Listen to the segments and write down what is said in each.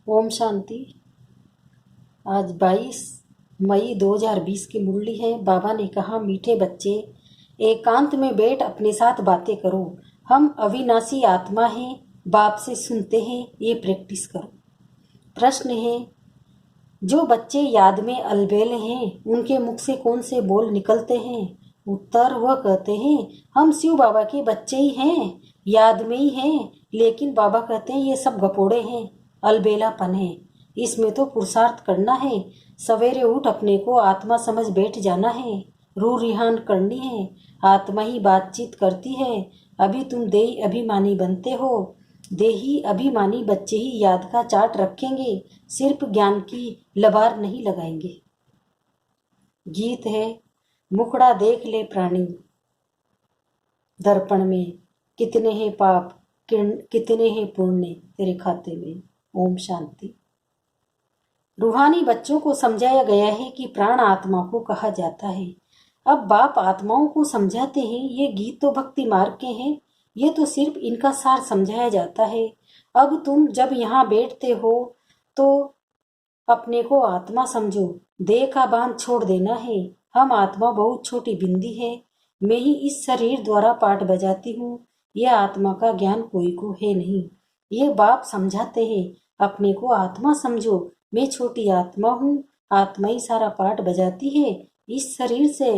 ओम शांति। आज 22 मई 2020 की मुरली है। बाबा ने कहा, मीठे बच्चे, एकांत में बैठ अपने साथ बातें करो। हम अविनाशी आत्मा हैं, बाप से सुनते हैं, ये प्रैक्टिस करो। प्रश्न है, जो बच्चे याद में अलबेल हैं, उनके मुख से कौन से बोल निकलते हैं? उत्तर, वह कहते हैं, हम शिव बाबा के बच्चे ही हैं, याद में ही हैं। लेकिन बाबा कहते हैं, ये सब गपोड़े हैं, अलबेलापन है। इसमें तो पुरुषार्थ करना है। सवेरे उठ अपने को आत्मा समझ बैठ जाना है। रूह रिहान करनी है। आत्मा ही बातचीत करती है। अभी तुम देही अभिमानी बनते हो। देही अभिमानी बच्चे ही याद का चार्ट रखेंगे, सिर्फ ज्ञान की लबार नहीं लगाएंगे। गीत है, मुखड़ा देख ले प्राणी दर्पण में, कितने हैं पाप कितने हैं पुण्य तेरे खाते में। ओम शांति। रूहानी बच्चों को समझाया गया है कि प्राण आत्मा को कहा जाता है। अब बाप आत्माओं को समझाते हैं। ये गीत तो भक्ति मार्ग के हैं, ये तो सिर्फ इनका सार समझाया जाता है। अब तुम जब यहाँ बैठते हो तो अपने को आत्मा समझो, देह का बांध छोड़ देना है। हम आत्मा बहुत छोटी बिंदी है। मैं ही इस शरीर द्वारा पाठ बजाती हूँ। यह आत्मा का ज्ञान कोई को है नहीं। ये बाप समझाते हैं, अपने को आत्मा समझो। मैं छोटी आत्मा हूँ, आत्मा ही सारा पाठ बजाती है। इस शरीर से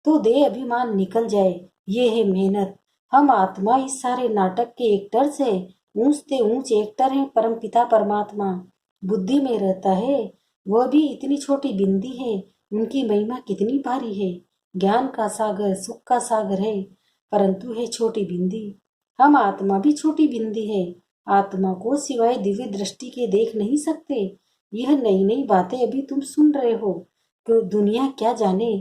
तो देह अभिमान निकल जाए, ये है मेहनत। हम आत्मा इस सारे नाटक के एक्टर से ऊंचते ऊंच एक्टर हैं। परम पिता परमात्मा बुद्धि में रहता है, वह भी इतनी छोटी बिंदी है। उनकी महिमा कितनी भारी है। ज्ञान का सागर, सुख का सागर है, परंतु है छोटी बिंदी। हम आत्मा भी छोटी बिंदी है। आत्मा को सिवाय दिव्य दृष्टि के देख नहीं सकते। यह नई नई बातें अभी तुम सुन रहे हो, तो दुनिया क्या जाने।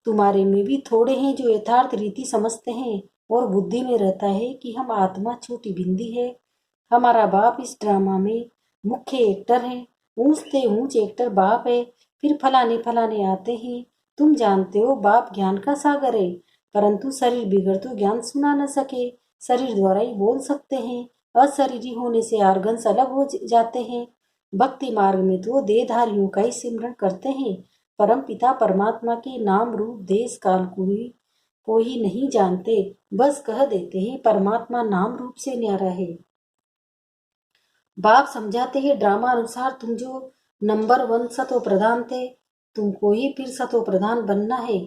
तुम्हारे में भी थोड़े हैं जो यथार्थ रीति समझते हैं और बुद्धि में रहता है कि हम आत्मा छोटी बिंदी है। हमारा बाप इस ड्रामा में मुख्य एक्टर है। ऊंचते ऊंच एक्टर बाप है। फिर फलाने फलाने आते हैं। तुम जानते हो बाप ज्ञान का सागर है, परंतु शरीर बिगड़ तो ज्ञान सुना न सके। शरीर द्वारा ही बोल सकते हैं। अशरीरी होने से आर्गन्स अलग हो जाते हैं। भक्ति मार्ग में तो देहधारियों का ही सिमरन करते हैं। परम पिता परमात्मा के नाम रूप देश काल को ही नहीं जानते। बस कह देते हैं परमात्मा नाम रूप से न्यारा है। बाप समझाते हैं, ड्रामा अनुसार तुम जो नंबर 1 सतो प्रधान थे, तुमको ही फिर सतो प्रधान बनना है।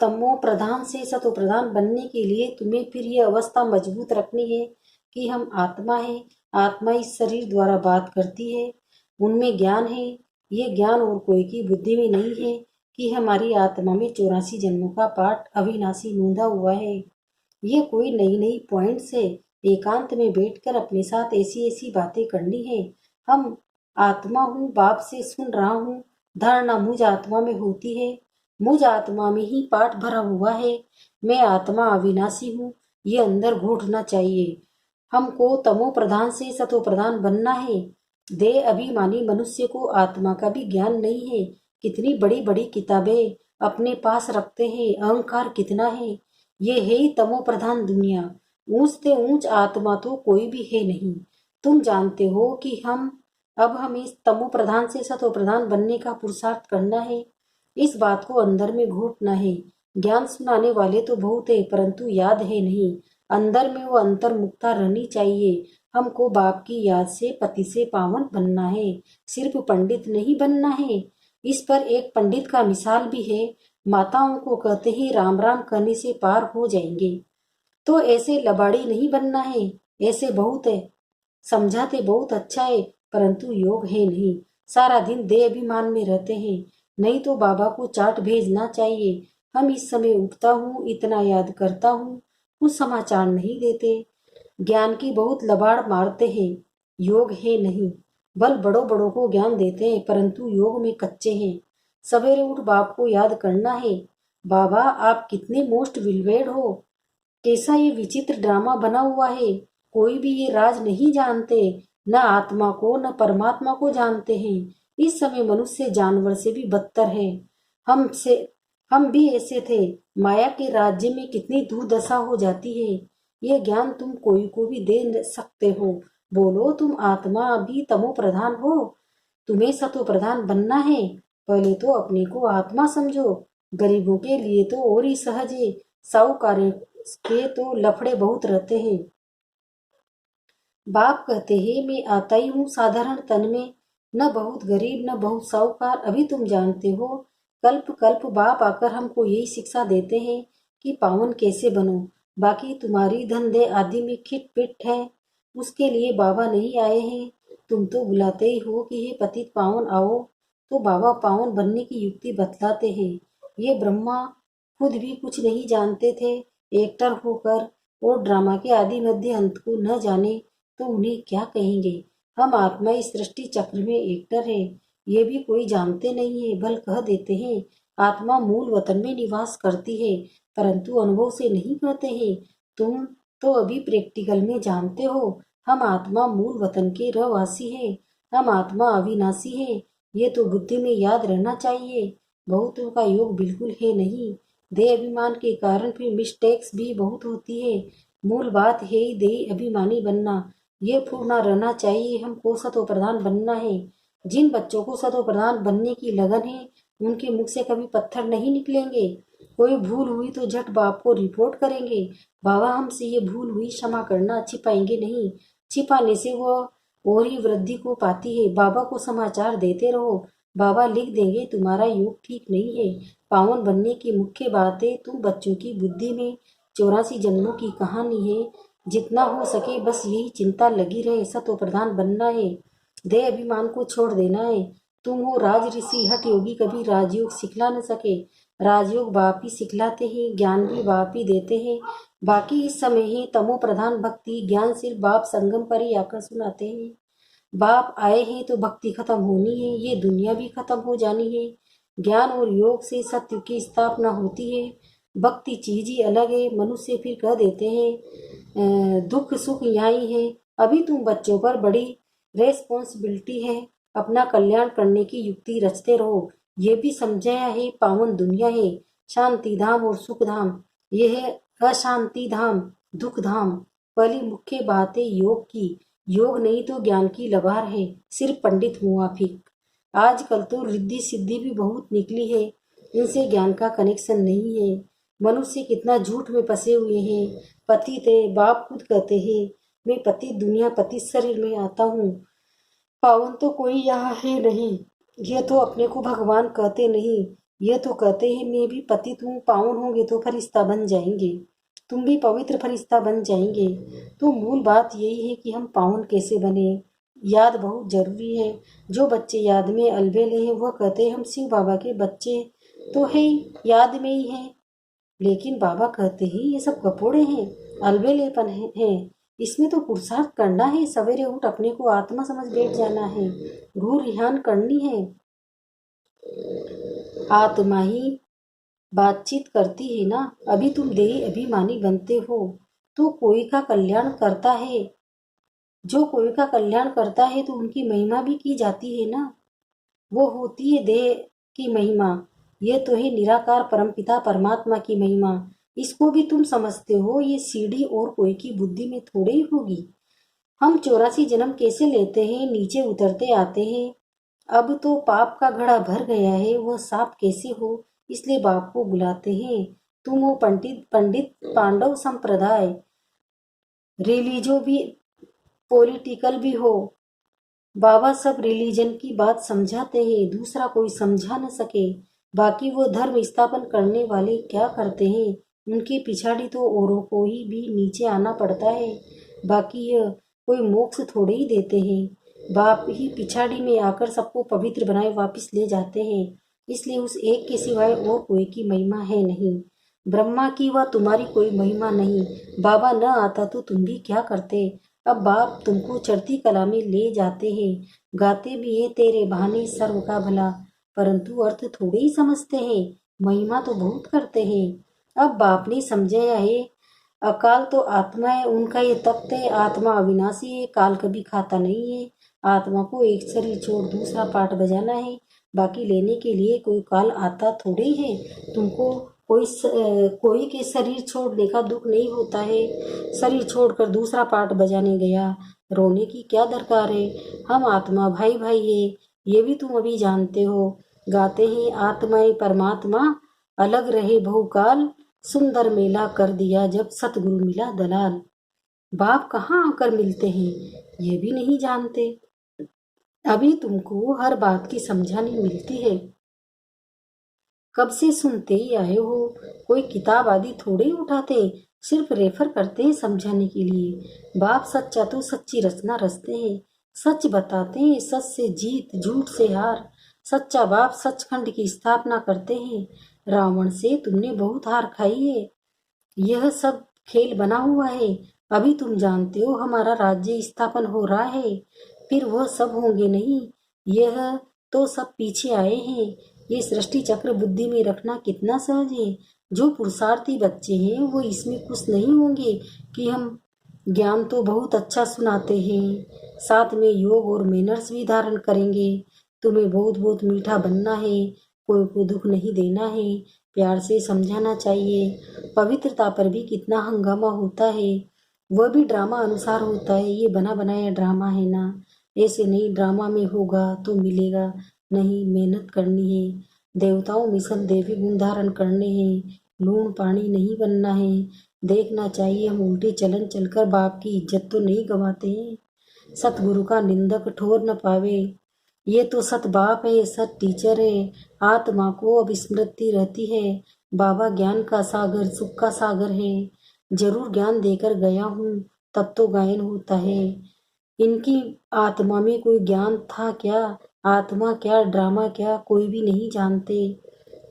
तमो प्रधान से सतो प्रधान बनने के लिए तुम्हें फिर यह अवस्था मजबूत रखनी है कि हम आत्मा है। आत्मा इस शरीर द्वारा बात करती है, उनमें ज्ञान है। ये ज्ञान और कोई की बुद्धि में नहीं है कि हमारी आत्मा में 84 जन्मों का पाठ अविनाशी नूंधा हुआ है। ये कोई नई नई पॉइंट से एकांत में बैठकर अपने साथ ऐसी ऐसी बातें करनी है। हम आत्मा हूँ, बाप से सुन रहा हूँ। धारणा मुझ आत्मा में होती है। मुझ आत्मा में ही पाठ भरा हुआ है। मैं आत्मा अविनाशी हूँ, ये अंदर घोटना चाहिए। हमको तमो प्रधान से सतो प्रधान बनना है। देह अभिमानी मनुष्य को आत्मा का भी ज्ञान नहीं है। कितनी बड़ी बड़ी किताबें अपने पास रखते हैं, अहंकार कितना है। ये है ही तमो प्रधान दुनिया। ऊंचते ऊंच आत्मा तो कोई भी है नहीं। तुम जानते हो कि हमें इस तमो प्रधान से सतो प्रधान बनने का पुरुषार्थ करना है। इस बात को अंदर में घोटना है। ज्ञान सुनाने वाले तो बहुत है, परंतु याद है नहीं। अंदर में वो अंतर मुक्ता रहनी चाहिए। हमको बाप की याद से पति से पावन बनना है, सिर्फ पंडित नहीं बनना है। इस पर एक पंडित का मिसाल भी है। माताओं को कहते ही राम राम कहने से पार हो जाएंगे, तो ऐसे लबाड़ी नहीं बनना है। ऐसे बहुत है, समझाते बहुत अच्छा है, परंतु योग है नहीं। सारा दिन देह अभिमान में रहते हैं। नहीं तो बाबा को चार्ट भेजना चाहिए। हम इस समय उठता हूँ, इतना याद करता हूँ, कुछ समाचार नहीं देते। ज्ञान की बहुत लबाड़ मारते हैं, योग है नहीं। बल बड़ों बड़ों को ज्ञान देते हैं, परंतु योग में कच्चे हैं। सवेरे उठ बाप को याद करना है। बाबा आप कितने मोस्ट विलवेड हो। कैसा ये विचित्र ड्रामा बना हुआ है। कोई भी ये राज नहीं जानते, न आत्मा को न परमात्मा को जानते हैं। इस समय मनुष्य जानवर से भी बदतर है। हमसे हम भी ऐसे थे। माया के राज्य में कितनी दुर्दशा हो जाती है। ये ज्ञान तुम कोई को भी दे सकते हो, बोलो, तुम आत्मा अभी तमो प्रधान हो, तुम्हें सतो प्रधान बनना है। पहले तो अपने को आत्मा समझो। गरीबों के लिए तो और ही सहज है, साहूकारों के तो लफड़े बहुत रहते हैं। बाप कहते हैं, मैं आता ही हूँ साधारण तन में, न बहुत गरीब न बहुत साहूकार। अभी तुम जानते हो, कल्प कल्प बाप आकर हमको यही शिक्षा देते हैं कि पावन कैसे बनो। बाकी तुम्हारी धंधे आदि में खिट पिट है, उसके लिए बाबा नहीं आए हैं। तुम तो बुलाते ही हो कि हे पतित पावन आओ, तो बाबा पावन बनने की युक्ति बतलाते हैं। ये ब्रह्मा खुद भी कुछ नहीं जानते थे। एक्टर होकर और ड्रामा के आदि मध्य अंत को न जाने तो उन्हें क्या कहेंगे। हम आत्मा इस सृष्टि चक्र में एक्टर है, ये भी कोई जानते नहीं है। बल कह देते हैं आत्मा मूल वतन में निवास करती है, परंतु अनुभव से नहीं कहते हैं। तुम तो अभी प्रैक्टिकल में जानते हो, हम आत्मा मूल वतन के रहवासी हैं, हम आत्मा अविनाशी है। ये तो बुद्धि में याद रहना चाहिए। बहुतों का योग बिल्कुल है नहीं। देह अभिमान के कारण फिर मिस्टेक्स भी बहुत होती है। मूल बात है ही देह अभिमानी बनना। ये पूर्ण रहना चाहिए, हमको सतो प्रधान बनना है। जिन बच्चों को सतो प्रधान बनने की लगन है, उनके मुख से कभी पत्थर नहीं निकलेंगे। कोई भूल हुई तो झट बाप को रिपोर्ट करेंगे, बाबा हमसे ये भूल हुई, क्षमा करना। छिपाएंगे नहीं, छिपाने से वो और ही वृद्धि को पाती है। बाबा को समाचार देते रहो, बाबा लिख देंगे तुम्हारा योग ठीक नहीं है। पावन बनने की मुख्य बात है, तुम बच्चों की बुद्धि में 84 जन्मों की कहानी है। जितना हो सके बस यही चिंता लगी रहे, सतो प्रधान बनना है, देह अभिमान को छोड़ देना है। तुम हो राज ऋषि हठ योगी, कभी राजयोग सिखला न सके। राजयोग बाप ही सिखलाते हैं, ज्ञान भी बाप ही देते हैं। बाकी इस समय ही तमो प्रधान भक्ति ज्ञान सिर्फ बाप संगम पर ही आकर सुनाते हैं। बाप आए हैं तो भक्ति खत्म होनी है, ये दुनिया भी खत्म हो जानी है। ज्ञान और योग से सत्य की स्थापना होती है। भक्ति चीज ही अलग है। मनुष्य फिर कह देते हैं दुख सुख यहाँ ही है। अभी तुम बच्चों पर बड़ी रेस्पॉन्सिबिलिटी है, अपना कल्याण करने की युक्ति रचते रहो। ये भी समझाया है पावन दुनिया है, शांति धाम और सुख धाम। ये है अशांति धाम, दुख धाम। पहली मुख्य बात है योग की। योग नहीं तो ज्ञान की लबार है, सिर्फ पंडित मुआफिक। आजकल तो रिद्धि सिद्धि भी बहुत निकली है, इनसे ज्ञान का कनेक्शन नहीं है। मनुष्य कितना झूठ में फंसे हुए हैं। पतित है, बाप खुद कहते हैं मैं पतित दुनिया पतित शरीर में आता हूँ, पावन तो कोई यहाँ है नहीं। ये तो अपने को भगवान कहते नहीं, ये तो कहते हैं मैं भी पतित हूँ, पावन होंगे तो फरिश्ता बन जाएंगे, तुम भी पवित्र फरिश्ता बन जाएंगे। तो मूल बात यही है कि हम पावन कैसे बने। याद बहुत जरूरी है। जो बच्चे याद में अलबेले हैं वह कहते हैं हम शिव बाबा के बच्चे तो है ही, याद में ही हैं। लेकिन बाबा कहते हैं ये सब कपोड़े हैं, अलबेलेपन है। इसमें तो पुरुषार्थ करना है, सवेरे उठ अपने को आत्मा समझ बैठ जाना है, रूह रिहान करनी है। आत्मा ही बातचीत करती है ना। अभी तुम देही अभिमानी बनते हो तो कोई का कल्याण करता है, जो कोई का कल्याण करता है तो उनकी महिमा भी की जाती है ना। वो होती है देह की महिमा, ये तो है निराकार परमपिता परमात्मा की महिमा। इसको भी तुम समझते हो, ये सीढ़ी और कोई की बुद्धि में थोड़ी ही होगी। हम 84 जन्म कैसे लेते हैं, नीचे उतरते आते हैं। अब तो पाप का घड़ा भर गया है, वह साफ कैसे हो, इसलिए बाप को बुलाते हैं। तुम हो पंडित पंडित पांडव संप्रदाय, रिलीजो भी पॉलिटिकल भी हो। बाबा सब रिलीजन की बात समझाते हैं, दूसरा कोई समझा न सके। बाकी वो धर्म स्थापन करने वाले क्या करते हैं, उनके पिछाड़ी तो औरों को ही भी नीचे आना पड़ता है। बाकी यह कोई मोक्ष थोड़े ही देते हैं, बाप ही पिछाड़ी में आकर सबको पवित्र बनाए वापस ले जाते हैं। इसलिए उस एक के सिवाय और कोई की महिमा है नहीं। ब्रह्मा की व तुम्हारी कोई महिमा नहीं। बाबा न आता तो तुम भी क्या करते। अब बाप तुमको चढ़ती कला में ले जाते हैं, गाते भी है तेरे बहाने सर्व का भला, परंतु अर्थ थोड़े ही समझते हैं, महिमा तो बहुत करते हैं। अब बाप ने समझाया है अकाल तो आत्मा है, उनका ये तख्त है। आत्मा अविनाशी है, काल कभी खाता नहीं है। आत्मा को एक शरीर छोड़ दूसरा पाठ बजाना है, बाकी लेने के लिए कोई काल आता थोड़े ही है। तुमको कोई के शरीर छोड़ने का दुख नहीं होता है। शरीर छोड़कर दूसरा पार्ट बजाने गया, रोने की क्या दरकार है। हम आत्मा भाई भाई है, ये भी तुम अभी जानते हो। गाते हैं आत्माएं परमात्मा अलग रहे बहुकाल, सुंदर मेला कर दिया जब सतगुरु मिला दलाल। बाप कहाँ आकर मिलते हैं ये भी नहीं जानते। अभी तुमको हर बात की समझानी मिलती है। कब से सुनते ही आए हो, कोई किताब आदि थोड़े ही उठाते, सिर्फ रेफर करते हैं समझाने के लिए। बाप सच्चा तो सच्ची रचना रचते हैं, सच बताते हैं, सच से जीत झूठ से हार। सच्चा बाप सचखंड की स्थापना करते हैं, रावण से तुमने बहुत हार खाई है। यह सब खेल बना हुआ है, अभी तुम जानते हो हमारा राज्य स्थापन हो रहा है, फिर वह सब होंगे नहीं। यह तो सब पीछे आए हैं। ये सृष्टि चक्र बुद्धि में रखना कितना सहज है। जो पुरुषार्थी बच्चे हैं वो इसमें खुश नहीं होंगे कि हम ज्ञान तो बहुत अच्छा सुनाते हैं, साथ में योग और मैनर्स भी धारण करेंगे। तुम्हें बहुत बहुत मीठा बनना है, कोई को दुख नहीं देना है, प्यार से समझाना चाहिए। पवित्रता पर भी कितना हंगामा होता है, वह भी ड्रामा अनुसार होता है। ये बना बनाया ड्रामा है ना, ऐसे नहीं ड्रामा में होगा तो मिलेगा नहीं, मेहनत करनी है। देवताओं मिशन देवी गुण धारण करने हैं, लूण पानी नहीं बनना है। देखना चाहिए हम उल्टे चलन चलकर बाप की इज्जत तो नहीं गंवाते हैं। सतगुरु का निंदक ठोर न पावे, ये तो सत बाप है, सत टीचर है। आत्मा को अब स्मृति रहती है, बाबा ज्ञान का सागर सुख का सागर है। जरूर ज्ञान देकर गया हूँ तब तो गायन होता है। इनकी आत्मा में कोई ज्ञान था क्या, आत्मा क्या ड्रामा क्या, कोई भी नहीं जानते।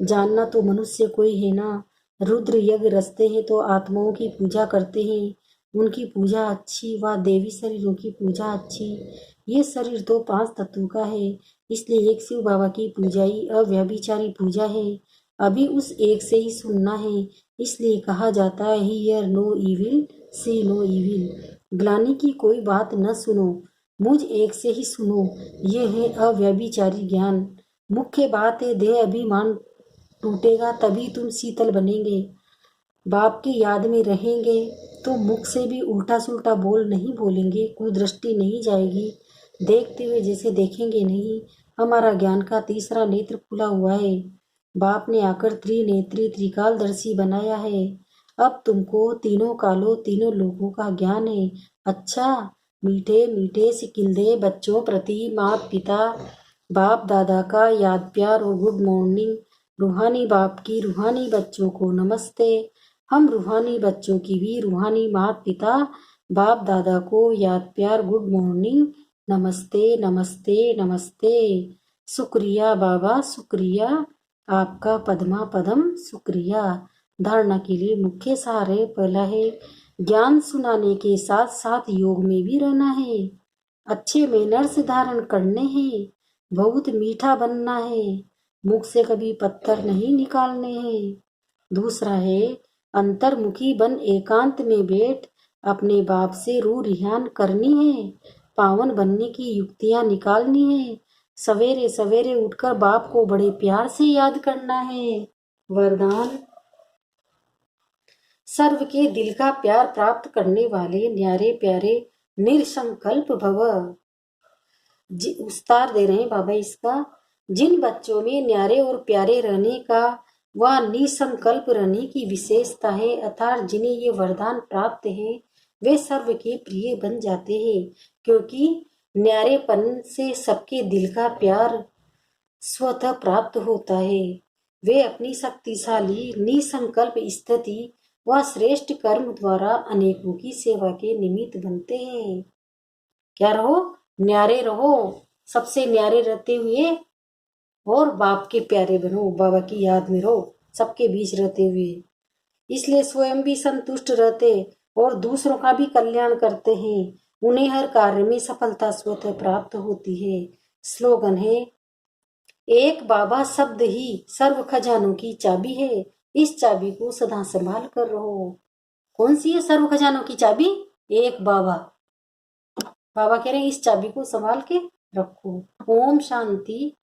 जानना तो मनुष्य कोई है ना। रुद्र यज्ञ रचते हैं तो आत्माओं की पूजा करते हैं, उनकी पूजा अच्छी व देवी शरीरों की पूजा अच्छी। ये शरीर तो 5 तत्व का है, इसलिए एक शिव बाबा की पूजा ही अव्यभिचारी पूजा है। अभी उस एक से ही सुनना है, इसलिए कहा जाता है hear no evil see no evil. ग्लानि की कोई बात न सुनो, मुझ एक से ही सुनो। ये है अव्यभिचारी ज्ञान। मुख्य बात है देह अभिमान टूटेगा तभी तुम शीतल बनेंगे। बाप की याद में रहेंगे तो मुख से भी उल्टा सुल्टा बोल नहीं बोलेंगे, कुदृष्टि नहीं जाएगी। देखते हुए जैसे देखेंगे नहीं। हमारा ज्ञान का तीसरा नेत्र खुला हुआ है, बाप ने आकर त्रिनेत्री त्रिकालदर्शी बनाया है। अब तुमको तीनों कालों तीनों लोगों का ज्ञान है। अच्छा, मीठे मीठे सिकिंदे बच्चों प्रति माता पिता बाप दादा का याद प्यार और गुड मॉर्निंग। रूहानी बाप की रूहानी बच्चों को नमस्ते। हम रूहानी बच्चों की भी रूहानी माता पिता बाप दादा को याद प्यार गुड मॉर्निंग, नमस्ते नमस्ते नमस्ते। शुक्रिया बाबा शुक्रिया, आपका पद्मा पदम शुक्रिया। धारणा के लिए मुख्य सहारे पहला है ज्ञान सुनाने के साथ साथ योग में भी रहना है, अच्छे मैनर्स धारण करने हैं, बहुत मीठा बनना है, मुख से कभी पत्थर नहीं निकालने हैं। दूसरा है अंतर्मुखी बन एकांत में बैठ अपने बाप से रूह रिहान करनी है, पावन बनने की युक्तियां निकालनी है। सवेरे सवेरे उठकर बाप को बड़े प्यार से याद करना है। वरदान, सर्व के दिल का प्यार प्राप्त करने वाले न्यारे प्यारे निरसंकल्प भव। विस्तार दे रहे हैं बाबा इसका। जिन बच्चों में न्यारे और प्यारे रहने का व निसंकल्प रहने की विशेषता है, अर्थात जिन्हें ये वरदान प्राप्त है, वे सर्व के प्रिय बन जाते हैं, क्योंकि न्यारेपन से सबके दिल का प्यार स्वतः प्राप्त होता है। वे अपनी शक्तिशाली निसंकल्प स्थिति व श्रेष्ठ कर्म द्वारा अनेकों की सेवा के निमित्त बनते हैं। क्या रहो, न्यारे रहो, सबसे न्यारे रहते हुए और बाप के प्यारे बनो, बाबा की याद में रहो सबके बीच रहते हुए। इसलिए स्वयं भी संतुष्ट रहते और दूसरों का भी कल्याण करते हैं। उन्हें हर कार्य में सफलता स्वतः प्राप्त होती है। स्लोगन है एक बाबा शब्द ही सर्व खजानों की चाबी है, इस चाबी को सदा संभाल कर रहो। कौन सी है सर्व खजानों की चाबी? एक बाबा। बाबा कह रहे हैं इस चाबी को संभाल के रखो। ओम शांति।